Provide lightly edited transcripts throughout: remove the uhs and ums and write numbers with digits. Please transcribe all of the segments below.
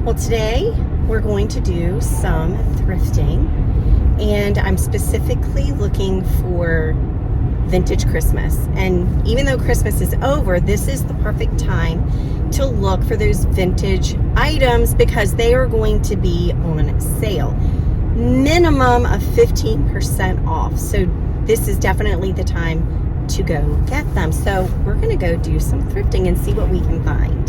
Well, today we're going to do some thrifting, and I'm specifically looking for vintage Christmas. And even though Christmas is over, this is the perfect time to look for those vintage items because they are going to be on sale. Minimum of 15% off. So this is definitely the time to go get them. So we're going to go do some thrifting and see what we can find.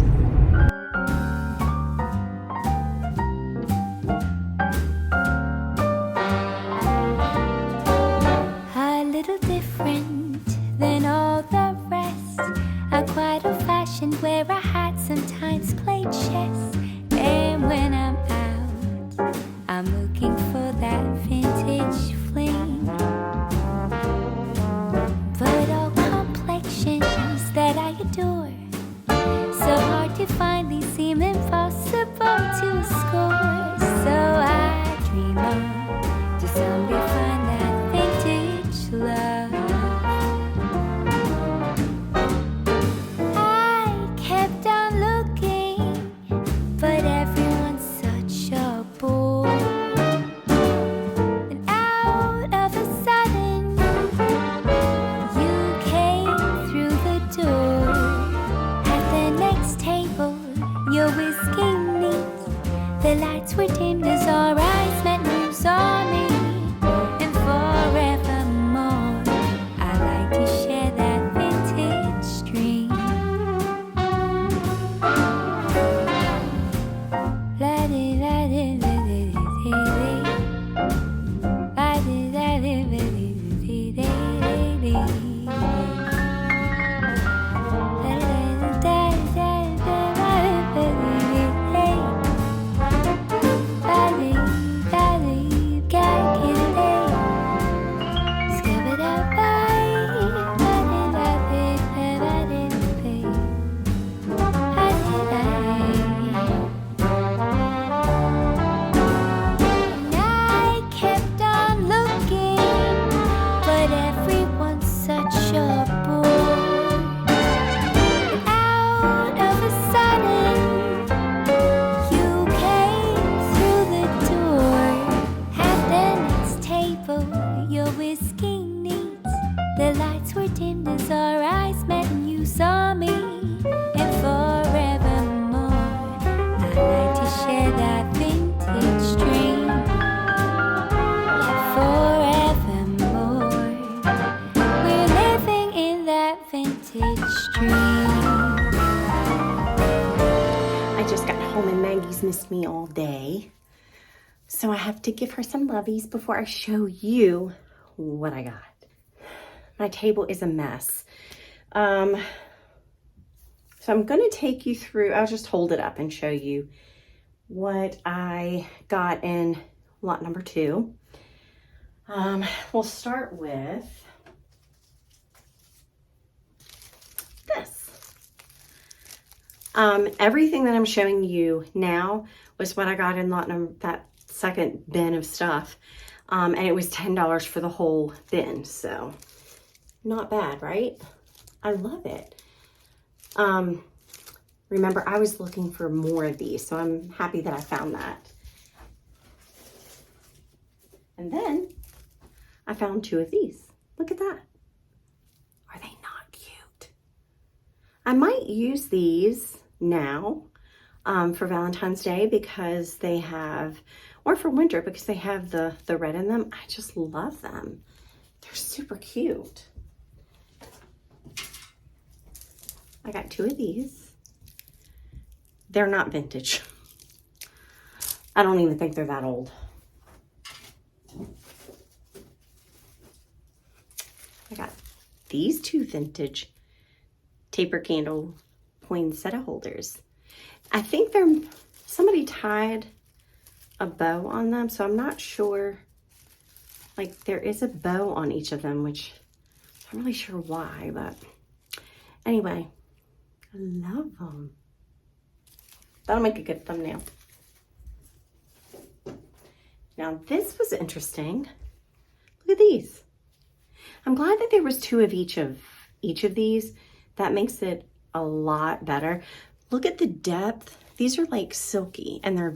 A little different than all the rest. I'm quite old-fashioned where I had sometimes played chess. And when I'm out, I'm looking for that vintage fling. But all complexions that I adore, so hard to find, these seem impossible to score. So I dream on to someday find that vintage love. I kept on looking, but everyone's such a bore. And out of a sudden, you came through the door. At the next table, your whiskey neat. The lights were dimmed as our eyes met and you saw me. And forevermore, I like to share that vintage dream. I just got home and Maggie's missed me all day. So I have to give her some lovies before I show you what I got. My table is a mess. So I'm going to take you through, I'll just hold it up and show you what I got in lot number 2. We'll start with this. Everything that I'm showing you now was what I got in lot number, that second bin of stuff. And it was $10 for the whole bin. So not bad, right? I love it. Remember, I was looking for more of these, so I'm happy that I found that. And then I found 2 of these. Look at that. Are they not cute? I might use these now for Valentine's Day because they have, or for winter because they have the red in them. I just love them. They're super cute. I got 2 of these. They're not vintage. I don't even think they're that old. I got these 2 vintage taper candle poinsettia holders. I think somebody tied a bow on them, so I'm not sure. Like, there is a bow on each of them, which I'm not really sure why, but anyway, I love them. That'll make a good thumbnail. Now, this was interesting. Look at these. I'm glad that there was 2 of each of these. That makes it a lot better. Look at the depth these are like silky and they're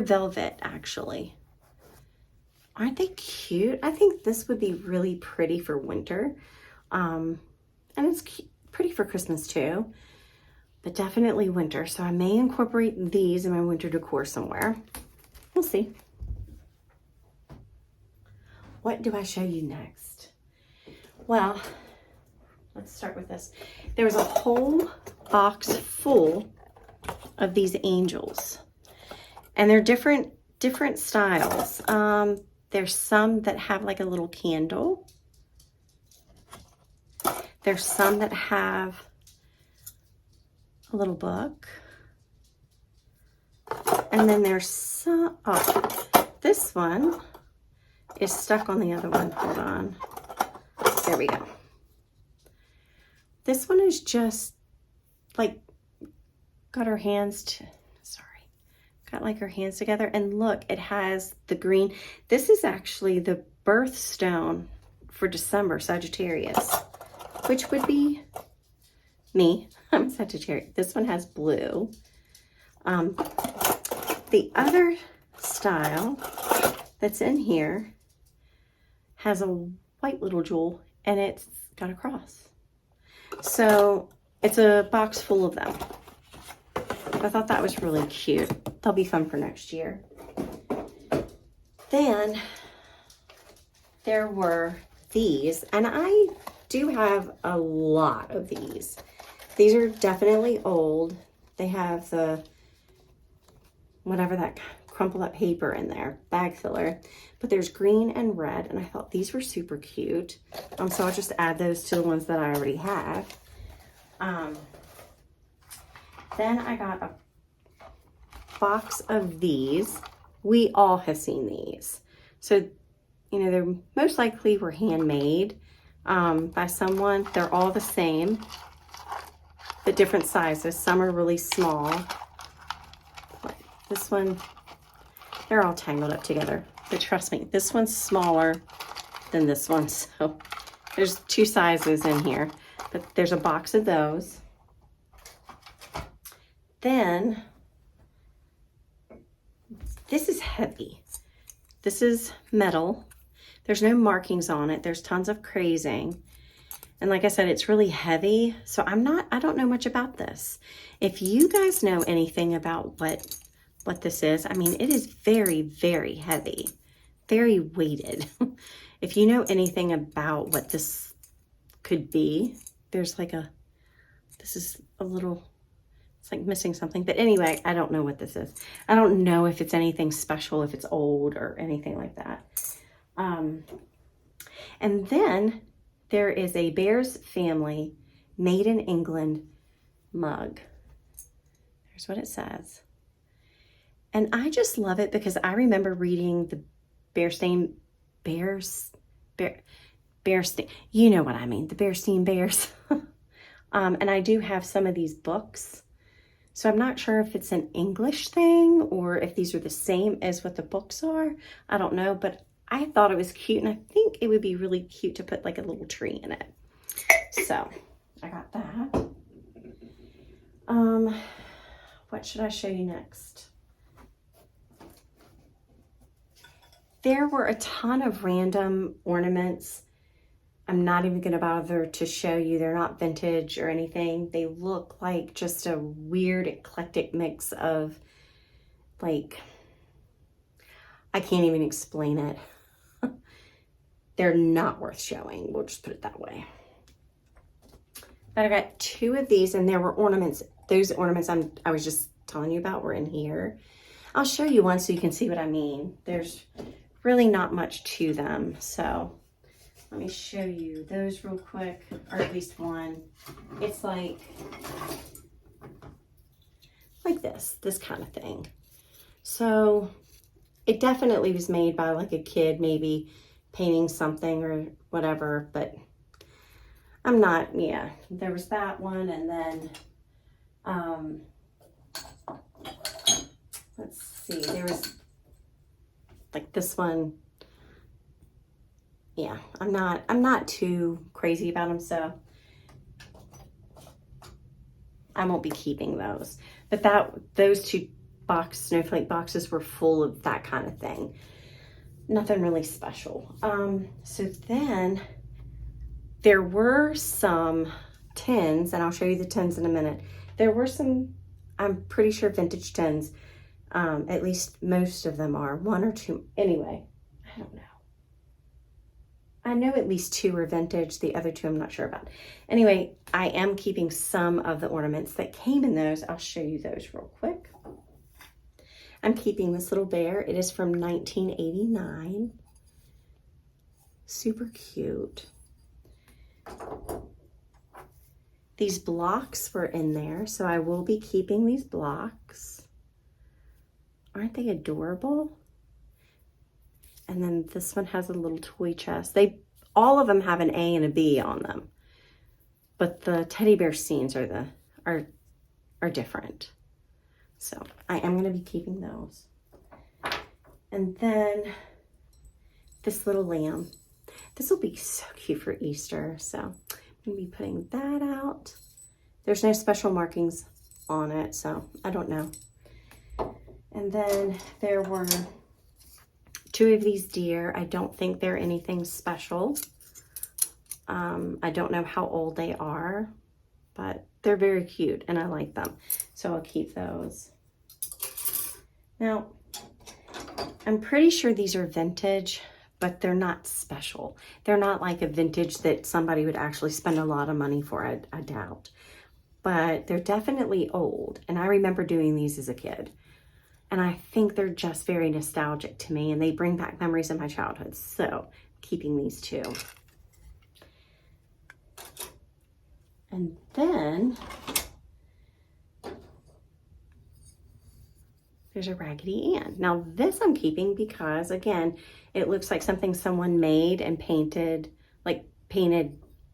velvet actually. Aren't they cute? I think this would be really pretty for winter. And it's pretty for Christmas too, but definitely winter. So I may incorporate these in my winter decor somewhere. We'll see. What do I show you next? Well, let's start with this. There was a whole box full of these angels, and they're different styles. There's some that have like a little candle. There's some that have a little book. And then there's some, oh, this one is stuck on the other one. Hold on. There we go. This one is just like got her hands, got like her hands together, and look, it has the green. This is actually the birthstone for December, Sagittarius, which would be me. I'm Sagittarius. This one has blue. The other style that's in here has a white little jewel, and it's got a cross. So it's a box full of them. I thought that was really cute. They'll be fun for next year. Then there were these, and I do have a lot of these. These are definitely old. They have the, whatever that crumpled up paper in there, bag filler. But there's green and red, and I thought these were super cute. So I'll just add those to the ones that I already have. Then I got a box of these. We all have seen these. So, you know, they're most likely were handmade by someone. They're all the same, but different sizes. Some are really small. This one, they're all tangled up together. But trust me, this one's smaller than this one. So there's two sizes in here, but there's a box of those. Then, this is heavy. This is metal. There's no markings on it. There's tons of crazing. And like I said, it's really heavy. So I don't know much about this. If you guys know anything about what this is, I mean, it is very, very heavy, very weighted. If you know anything about what this could be, there's like this is a little, it's like missing something. But anyway, I don't know what this is. I don't know if it's anything special, if it's old or anything like that. And then there is a Bears Family Made in England mug. There's what it says. And I just love it because I remember reading the Bearstein Bears, you know what I mean, the Bearstein Bears. And I do have some of these books. So I'm not sure if it's an English thing or if these are the same as what the books are. I don't know, but I thought it was cute, and I think it would be really cute to put like a little tree in it. So I got that. What should I show you next? There were a ton of random ornaments. I'm not even going to bother to show you. They're not vintage or anything. They look like just a weird eclectic mix of, like, I can't even explain it. They're not worth showing. We'll just put it that way. But I got two of these, and there were ornaments. Those ornaments I was just telling you about were in here. I'll show you one so you can see what I mean. There's really not much to them. So let me show you those real quick, or at least one. It's like this kind of thing. So it definitely was made by like a kid, maybe painting something or whatever, but I'm not, yeah. There was that one, and then, let's see, there was like this one. Yeah, I'm not too crazy about them, so I won't be keeping those. But those two snowflake boxes were full of that kind of thing. Nothing really special. So then there were some tins, and I'll show you the tins in a minute. There were some, I'm pretty sure, vintage tins. At least most of them are. One or two. Anyway, I don't know. I know at least two are vintage. The other two I'm not sure about. Anyway, I am keeping some of the ornaments that came in those. I'll show you those real quick. I'm keeping this little bear. It is from 1989. Super cute. These blocks were in there, so I will be keeping these blocks. Aren't they adorable? And then this one has a little toy chest. All of them have an A and a B on them, but the teddy bear scenes are different. So I am going to be keeping those. And then this little lamb. This will be so cute for Easter. So I'm going to be putting that out. There's no special markings on it, so I don't know. And then there were two of these deer. I don't think they're anything special. I don't know how old they are, but they're very cute and I like them. So I'll keep those. Now, I'm pretty sure these are vintage, but they're not special. They're not like a vintage that somebody would actually spend a lot of money for, I doubt. But they're definitely old. And I remember doing these as a kid. And I think they're just very nostalgic to me and they bring back memories of my childhood. So keeping these two. And then there's a Raggedy Ann. Now this I'm keeping because again, it looks like something someone made and painted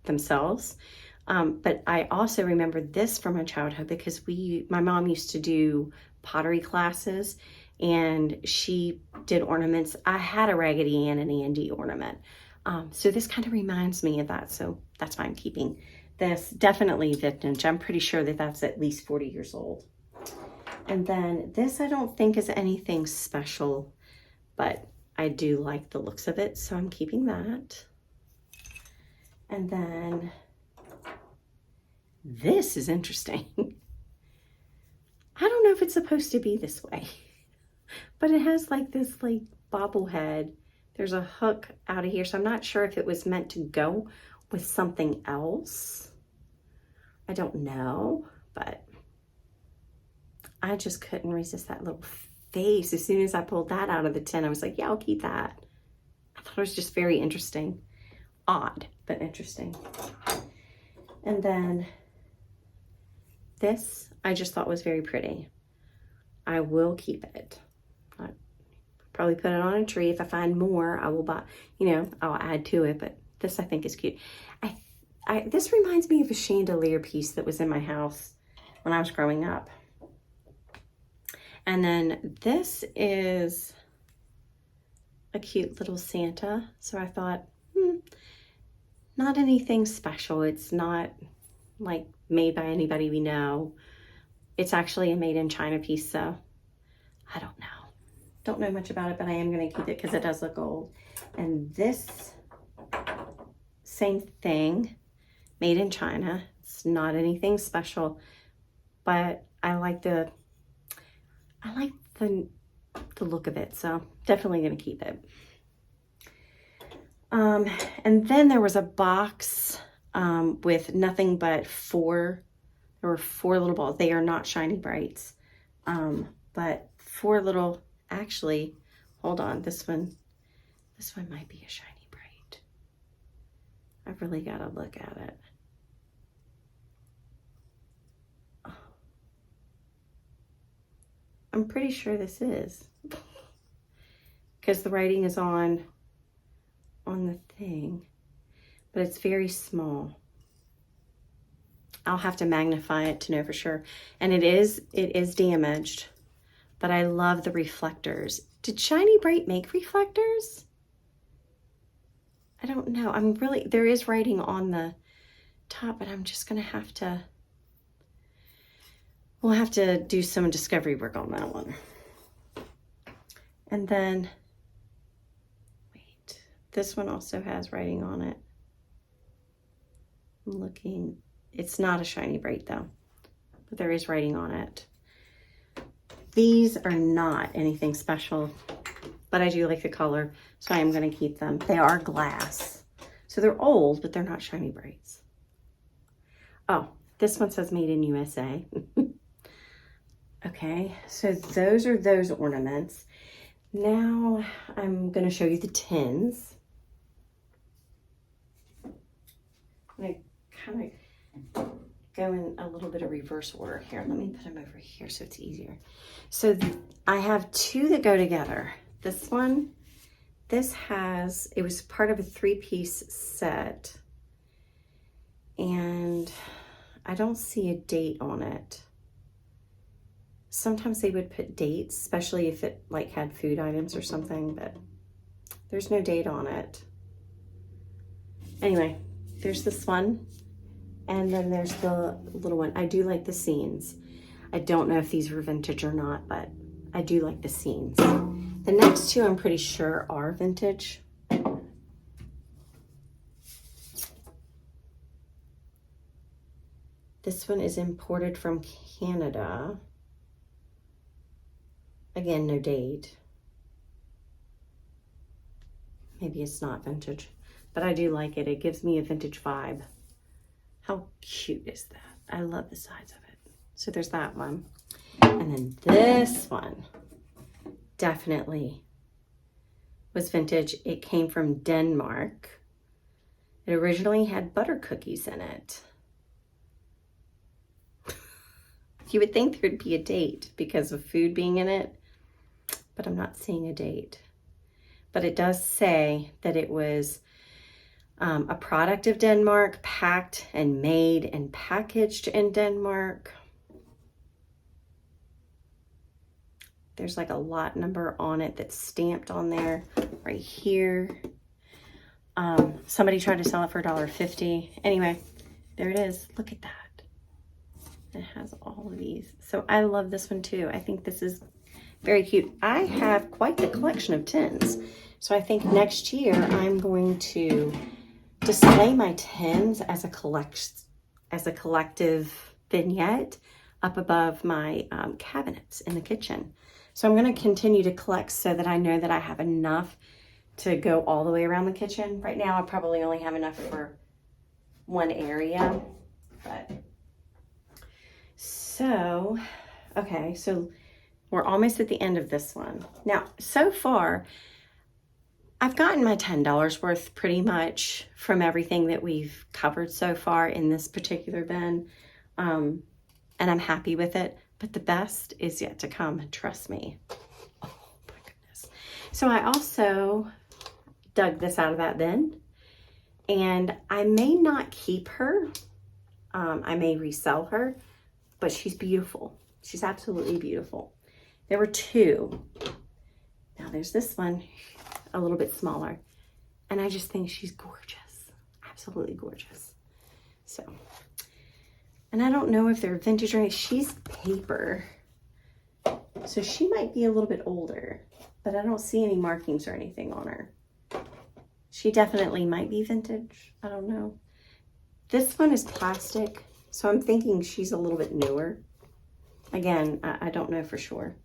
themselves. But I also remember this from my childhood because my mom used to do pottery classes and she did ornaments. I had a Raggedy Ann and Andy ornament. So this kind of reminds me of that. So that's why I'm keeping this. Definitely vintage. I'm pretty sure that that's at least 40 years old. And then this I don't think is anything special, but I do like the looks of it. So I'm keeping that. And then this is interesting. I don't know if it's supposed to be this way, but it has like this like bobblehead. There's a hook out of here, so I'm not sure if it was meant to go with something else. I don't know, but I just couldn't resist that little face. As soon as I pulled that out of the tin, I was like, yeah, I'll keep that. I thought it was just very interesting. Odd, but interesting. And then this, I just thought was very pretty. I will keep it. I'll probably put it on a tree. If I find more, I will buy, I'll add to it, but this I think is cute. This reminds me of a chandelier piece that was in my house when I was growing up. And then this is a cute little Santa. So I thought, not anything special. It's not like made by anybody we know. It's actually a made in China piece, so I don't know. Don't know much about it, but I am going to keep it because it does look old. And this, same thing, made in China. It's not anything special, but I like the look of it, so definitely going to keep it. And then there was a box with nothing but there were 4 little balls. They are not shiny brights, but 4 little, actually, hold on, this one might be a shiny bright. I've really got to look at it. I'm pretty sure this is, because the writing is on the thing, but it's very small. I'll have to magnify it to know for sure. And it is damaged, but I love the reflectors. Did Shiny Bright make reflectors? I don't know. There is writing on the top, but I'm just gonna have to, we'll have to do some discovery work on that one. And then, wait, this one also has writing on it. I'm looking, it's not a shiny bright though, but there is writing on it. These are not anything special, but I do like the color, so I am going to keep them. They are glass, so they're old, but they're not shiny brights. Oh, this one says made in USA. Okay, so those are those ornaments. Now I'm going to show you the tins. I kind of go in a little bit of reverse order here. Let me put them over here so it's easier. So I have two that go together. This one, it was part of a 3-piece set, and I don't see a date on it. Sometimes they would put dates, especially if it like had food items or something, but there's no date on it. Anyway, there's this one, and then there's the little one. I do like the scenes. I don't know if these were vintage or not, but I do like the scenes. The next two I'm pretty sure are vintage. This one is imported from Canada. Again, no date. Maybe it's not vintage, but I do like it. It gives me a vintage vibe. How cute is that? I love the size of it. So there's that one. And then this one definitely was vintage. It came from Denmark. It originally had butter cookies in it. You would think there'd be a date because of food being in it, but I'm not seeing a date. But it does say that it was a product of Denmark, packed and made and packaged in Denmark. There's like a lot number on it that's stamped on there right here. Somebody tried to sell it for $1.50. Anyway, there it is. Look at that. It has all of these. So I love this one too. I think this is very cute. I have quite the collection of tins. So I think next year I'm going to display my tins as a collective vignette up above my cabinets in the kitchen. So I'm going to continue to collect so that I know that I have enough to go all the way around the kitchen. Right now I probably only have enough for one area, but so, okay, so we're almost at the end of this one. Now, so far, I've gotten my $10 worth pretty much from everything that we've covered so far in this particular bin, and I'm happy with it, but the best is yet to come, trust me. Oh my goodness. So I also dug this out of that bin, and I may not keep her. I may resell her, but she's beautiful. She's absolutely beautiful. There were two. Now there's this one, a little bit smaller, and I just think she's gorgeous, absolutely gorgeous. So, and I don't know if they're vintage or anything. She's paper, so she might be a little bit older, but I don't see any markings or anything on her. She definitely might be vintage. I don't know. This one is plastic, so I'm thinking she's a little bit newer. Again, I don't know for sure.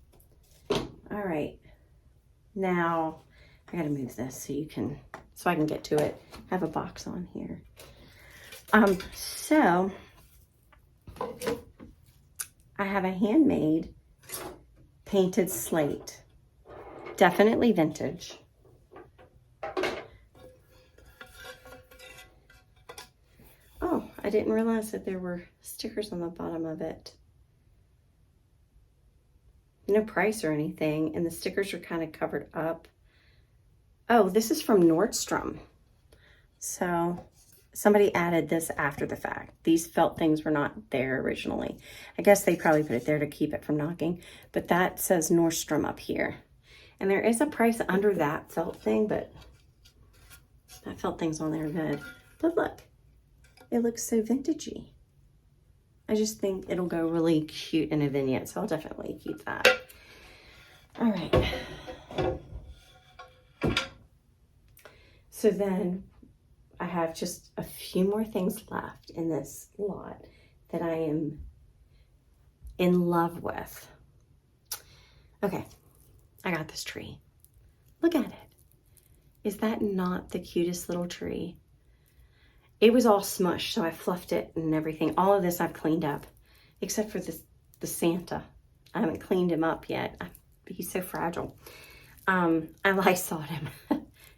All right, now I gotta move this so I can get to it. I have a box on here. So I have a handmade painted slate, definitely vintage. Oh, I didn't realize that there were stickers on the bottom of it. No price or anything, and the stickers are kind of covered up. Oh, this is from Nordstrom. So somebody added this after the fact. These felt things were not there originally. I guess they probably put it there to keep it from knocking, but that says Nordstrom up here. And there is a price under that felt thing, but that felt thing's on there good. But look, it looks so vintagey. I just think it'll go really cute in a vignette, so I'll definitely keep that. All right. So then I have just a few more things left in this lot that I am in love with. Okay, I got this tree. Look at it. Is that not the cutest little tree? It was all smushed, so I fluffed it and everything. All of this I've cleaned up, except for the Santa. I haven't cleaned him up yet. He's so fragile. I Lysol him.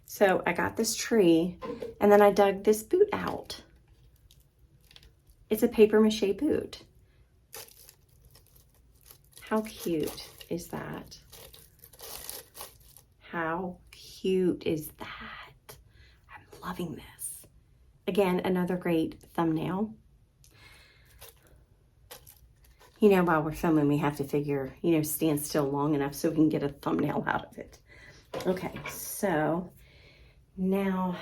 So I got this tree, and then I dug this boot out. It's a paper mache boot. How cute is that? How cute is that? I'm loving this. Again, another great thumbnail. You know, while we're filming, we have to figure, you know, stand still long enough so we can get a thumbnail out of it. Okay, so now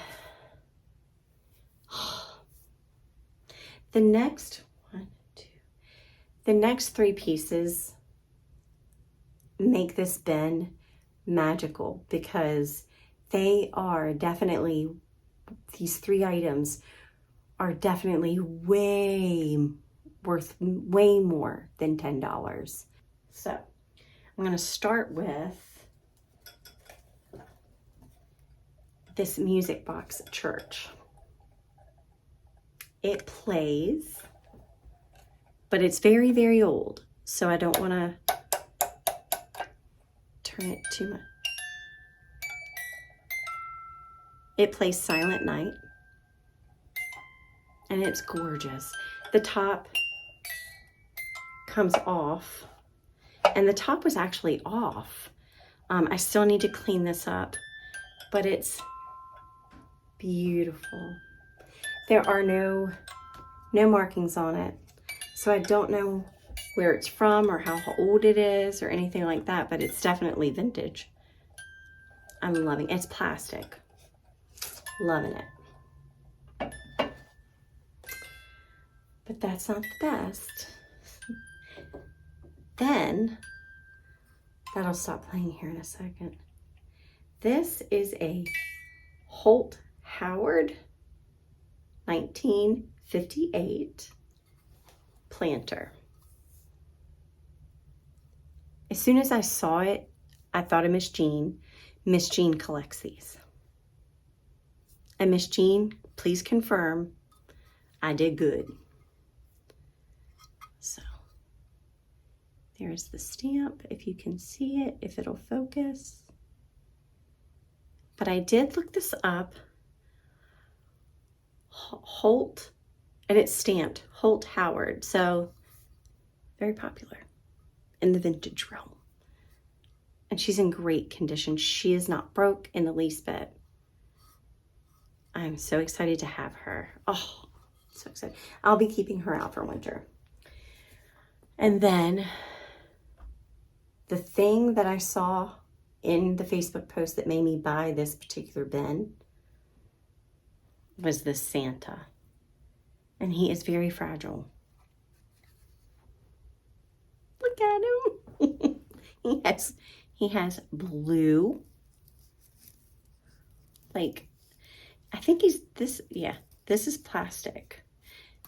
the next the next three pieces make this bin magical because they are definitely, these three items are definitely worth way more than $10. So I'm going to start with this music box at church. It plays, but it's very, very old, so I don't want to turn it too much. It plays Silent Night, and it's gorgeous. The top comes off, and the top was actually off. I still need to clean this up, but it's beautiful. There are no markings on it, so I don't know where it's from or how old it is or anything like that, but it's definitely vintage. I'm loving it. It's plastic. Loving it. But that's not the best. Then, that'll stop playing here in a second. This is a Holt Howard 1958 planter. As soon as I saw it, I thought of Miss Jean. Miss Jean collects these. And Miss Jean, please confirm I did good. So there's the stamp, if you can see it, if it'll focus. But I did look this up. Holt, and it's stamped Holt Howard, so very popular in the vintage realm. And she's in great condition. She is not broke in the least bit. I'm so excited to have her. Oh, so excited. I'll be keeping her out for winter. And then the thing that I saw in the Facebook post that made me buy this particular bin was this Santa. And he is very fragile. Look at him. he has blue, like, I think he's this, yeah, this is plastic.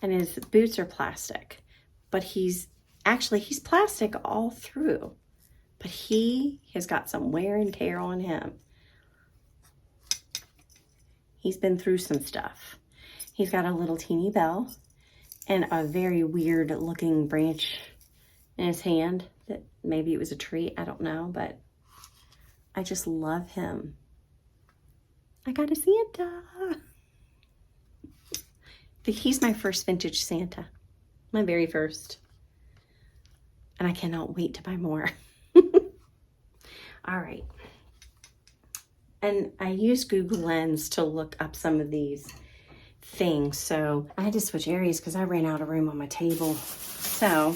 And his boots are plastic. But he's plastic all through. But he has got some wear and tear on him. He's been through some stuff. He's got a little teeny bell and a very weird looking branch in his hand that maybe it was a tree, I don't know, but I just love him. I got a Santa. He's my first vintage Santa, my very first. And I cannot wait to buy more. All right. And I used Google Lens to look up some of these things. So I had to switch areas because I ran out of room on my table. So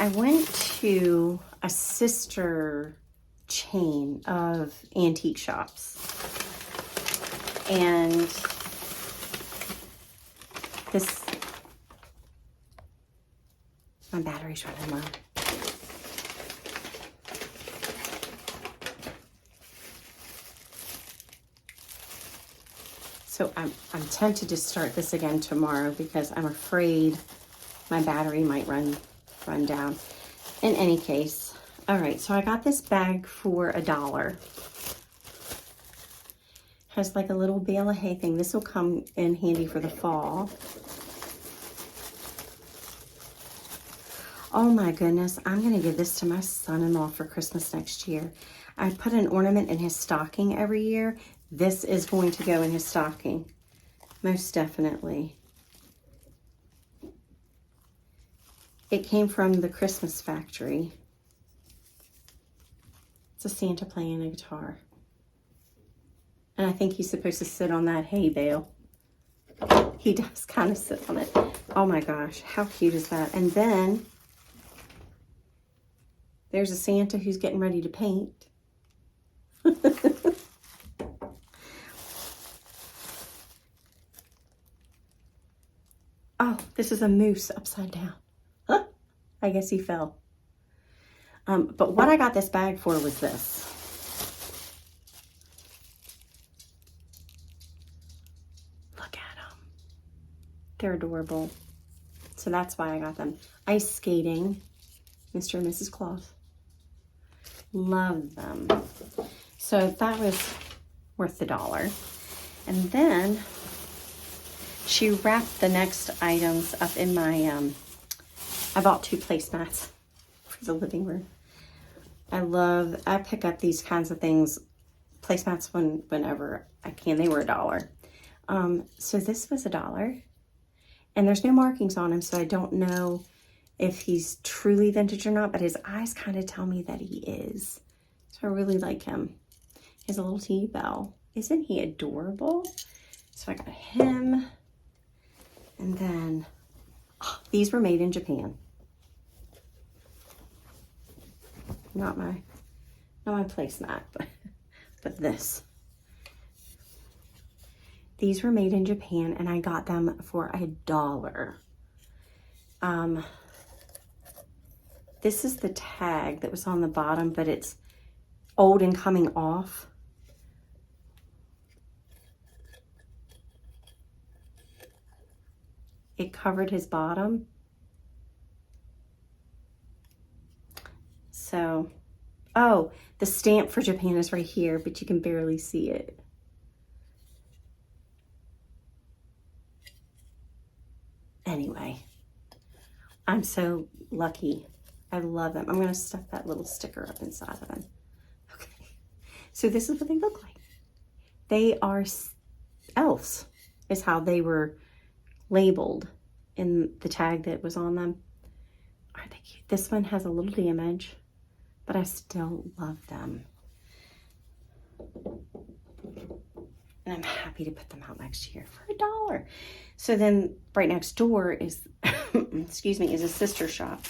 I went to a sister chain of antique shops. And My battery's running low. So I'm tempted to start this again tomorrow because I'm afraid my battery might run down. In any case, all right, so I got this bag for $1. Has like a little bale of hay thing. This will come in handy for the fall. Oh my goodness, I'm gonna give this to my son-in-law for Christmas next year. I put an ornament in his stocking every year. This is going to go in his stocking, most definitely. It came from the Christmas factory. It's a Santa playing a guitar. And I think he's supposed to sit on that hay bale. He does kind of sit on it. Oh my gosh, how cute is that? And then there's a Santa who's getting ready to paint. Oh, this is a moose upside down. Huh? I guess he fell. But what I got this bag for was this. Look at them. They're adorable. So that's why I got them. Ice skating, Mr. and Mrs. Claus. Love them. So that was worth $1. And then she wrapped the next items up in my, I bought 2 placemats for the living room. I pick up these kinds of things, placemats whenever I can. They were $1. So this was $1. And there's no markings on him, so I don't know if he's truly vintage or not, but his eyes kind of tell me that he is. So I really like him. He has a little teeny bell. Isn't he adorable? So I got him. And then, these were made in Japan. Not my placemat, but this. These were made in Japan, and I got them for $1. This is the tag that was on the bottom, but it's old and coming off. It covered his bottom. So, oh, the stamp for Japan is right here, but you can barely see it. Anyway, I'm so lucky. I love them. I'm going to stuff that little sticker up inside of them. Okay. So this is what they look like. They are elves, is how they were labeled in the tag that was on them. Aren't they cute? This one has a little damage, but I still love them. And I'm happy to put them out next year for $1. So then right next door is, excuse me, is a sister shop.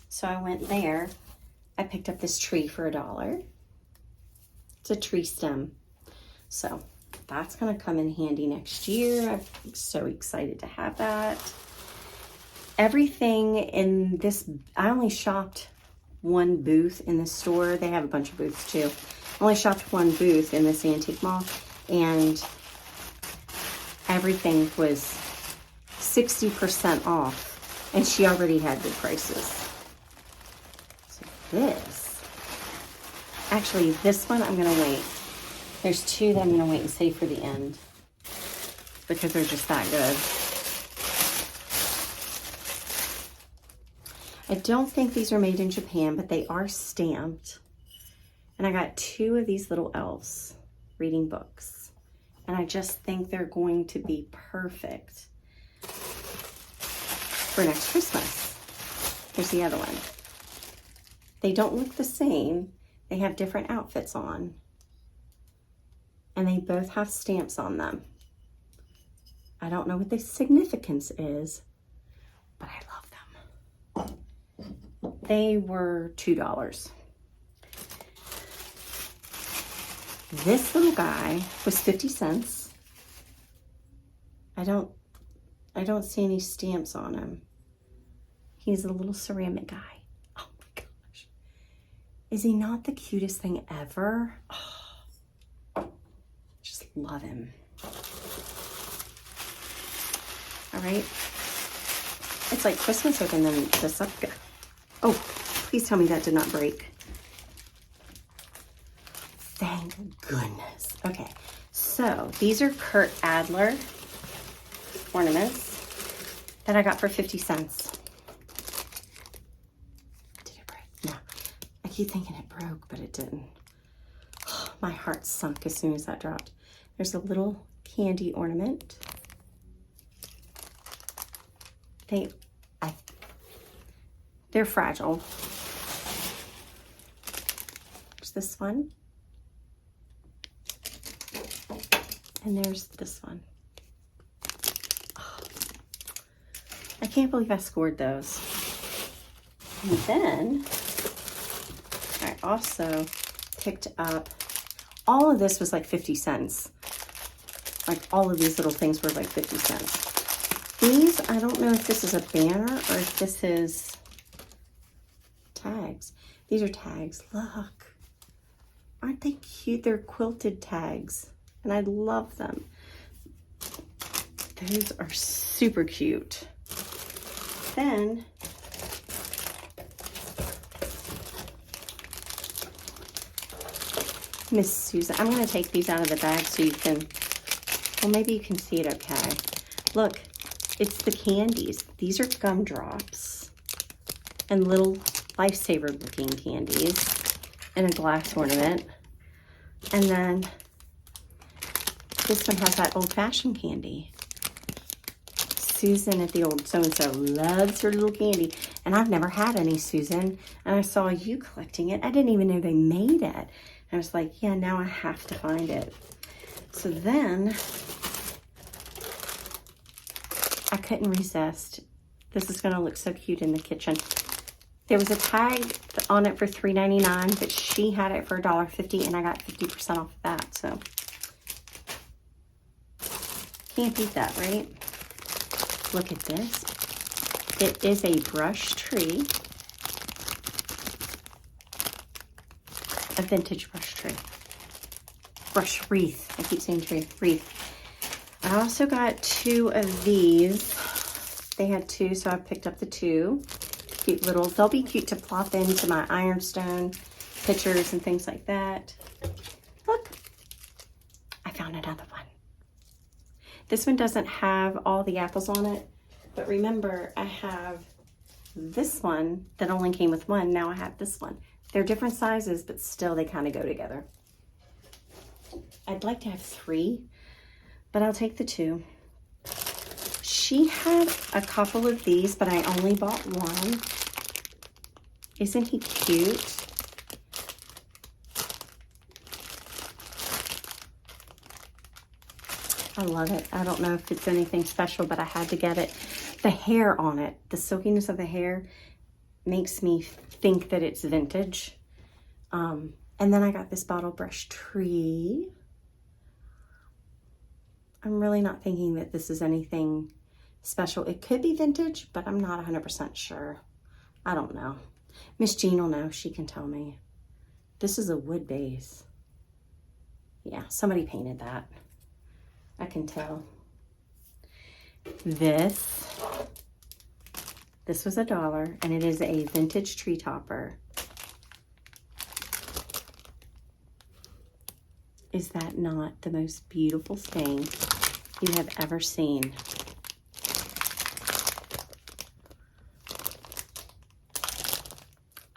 So I went there. I picked up this tree for $1. It's a tree stem. So that's gonna come in handy next year. I'm so excited to have that. Everything in this, I only shopped one booth in the store. They have a bunch of booths too. I only shopped one booth in this antique mall, and everything was 60% off, and she already had good prices. So this, actually this one I'm gonna wait. There's 2 that I'm gonna wait and save for the end because they're just that good. I don't think these are made in Japan, but they are stamped. And I got 2 of these little elves reading books. And I just think they're going to be perfect for next Christmas. Here's the other one. They don't look the same. They have different outfits on. And they both have stamps on them. I don't know what the significance is, but I love them. They were $2. This little guy was 50 cents. I don't see any stamps on him. He's a little ceramic guy. Oh my gosh. Is he not the cutest thing ever? Oh, just love him. All right. It's like Christmas opening this up. Oh, please tell me that did not break. Thank goodness. Okay, so these are Kurt Adler ornaments that I got for 50 cents. Did it break? No. I keep thinking it broke, but it didn't. Oh, my heart sunk as soon as that dropped. There's a little candy ornament. They're fragile. There's this one. And there's this one. Oh, I can't believe I scored those. And then I also picked up, all of this was like 50 cents. Like all of these little things were like 50 cents. These, I don't know if this is a banner or if this is tags. These are tags. Look. Aren't they cute? They're quilted tags. And I love them. Those are super cute. Then Miss Susan, I'm going to take these out of the bag so you can, well, maybe you can see it okay. Look, it's the candies. These are gumdrops and little lifesaver looking candies in a glass ornament. And then this one has that old-fashioned candy. Susan at the old so-and-so loves her little candy. And I've never had any, Susan. And I saw you collecting it. I didn't even know they made it. And I was like, yeah, now I have to find it. So then I couldn't resist. This is gonna look so cute in the kitchen. There was a tag on it for $3.99, but she had it for $1.50 and I got 50% off of that, so. Can't beat that, right? Look at this. It is a brush tree. A vintage brush tree. Brush wreath. I keep saying tree. Wreath. I also got 2 of these. They had 2, so I picked up the 2. Cute little. They'll be cute to plop into my ironstone pictures and things like that. Look. I found another one. This one doesn't have all the apples on it, but remember I have this one that only came with 1. Now I have this one. They're different sizes, but still they kind of go together. I'd like to have 3, but I'll take the 2. She had a couple of these, but I only bought 1. Isn't he cute? I love it. I don't know if it's anything special, but I had to get it. The hair on it, the silkiness of the hair makes me think that it's vintage. And then I got this bottle brush tree. I'm really not thinking that this is anything special. It could be vintage, but I'm not 100% sure. I don't know. Miss Jean will know. She can tell me. This is a wood base. Yeah, somebody painted that. I can tell. This was $1, and it is a vintage tree topper. Is that not the most beautiful thing you have ever seen?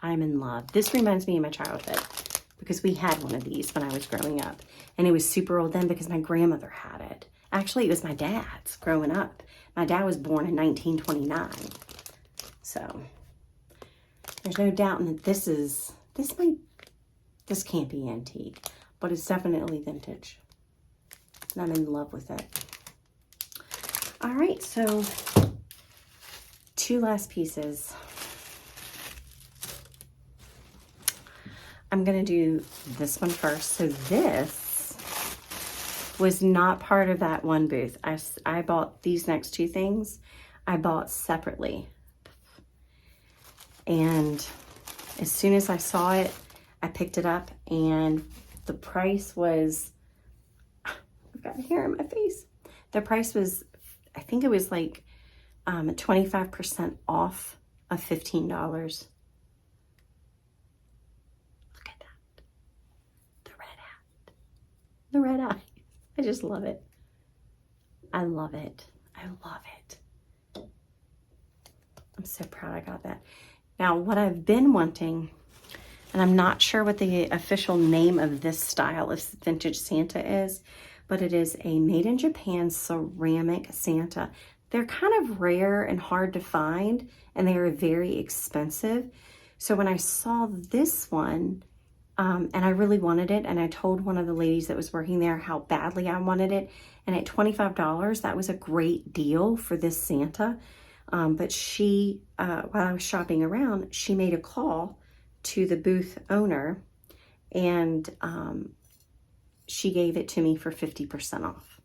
I'm in love. This reminds me of my childhood because we had one of these when I was growing up. And it was super old then because my grandmother had it. Actually, it was my dad's growing up. My dad was born in 1929. So there's no doubt that this can't be antique, but it's definitely vintage. And I'm in love with it. All right, so 2 last pieces. I'm gonna do this one first. So this was not part of that one booth. I bought these next 2 things. I bought separately. And as soon as I saw it, I picked it up, and the price was, I've got hair in my face. The price was, I think it was like 25% off of $15. Look at that. The red hat. The red eye. I just love it. I love it. I love it. I'm so proud I got that. Now, what I've been wanting, and I'm not sure what the official name of this style of vintage Santa is, but it is a made in Japan ceramic Santa. They're kind of rare and hard to find, and they are very expensive. So when I saw this one, and I really wanted it, and I told one of the ladies that was working there how badly I wanted it, and at $25, that was a great deal for this Santa. But she, while I was shopping around, she made a call to the booth owner, and she gave it to me for 50% off.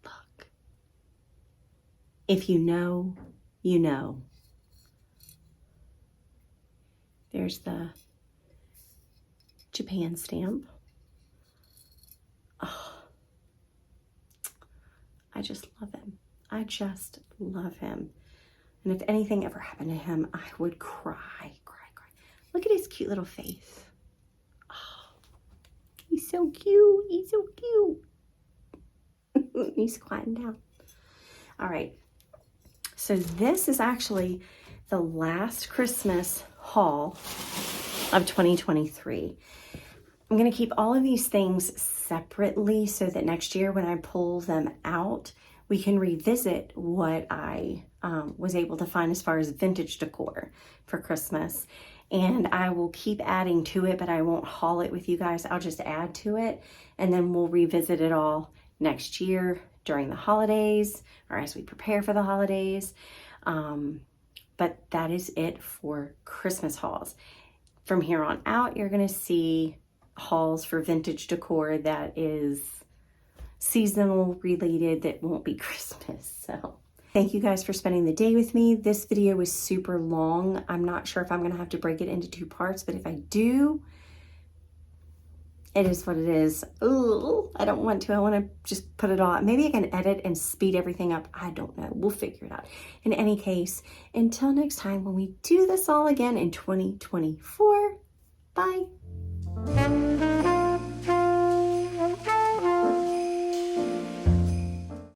Look. If you know, you know. There's the Japan stamp. Oh, I just love him. I just love him. And if anything ever happened to him, I would cry. Look at his cute little face. Oh, he's so cute. He's so cute. He's quieting down. All right. So this is actually the last Christmas haul of 2023. I'm going to keep all of these things separately so that next year when I pull them out, we can revisit what I was able to find as far as vintage decor for Christmas. And I will keep adding to it, but I won't haul it with you guys. I'll just add to it, and then we'll revisit it all next year during the holidays or as we prepare for the holidays. But that is it for Christmas hauls. From here on out, you're going to see hauls for vintage decor that is seasonal related, that won't be Christmas. So thank you guys for spending the day with me. This video was super long. I'm not sure if I'm going to have to break it into 2 parts, but if I do, it is what it is. Ooh, I don't want to. I want to just put it all. Maybe I can edit and speed everything up. I don't know. We'll figure it out. In any case, until next time when we do this all again in 2024, bye.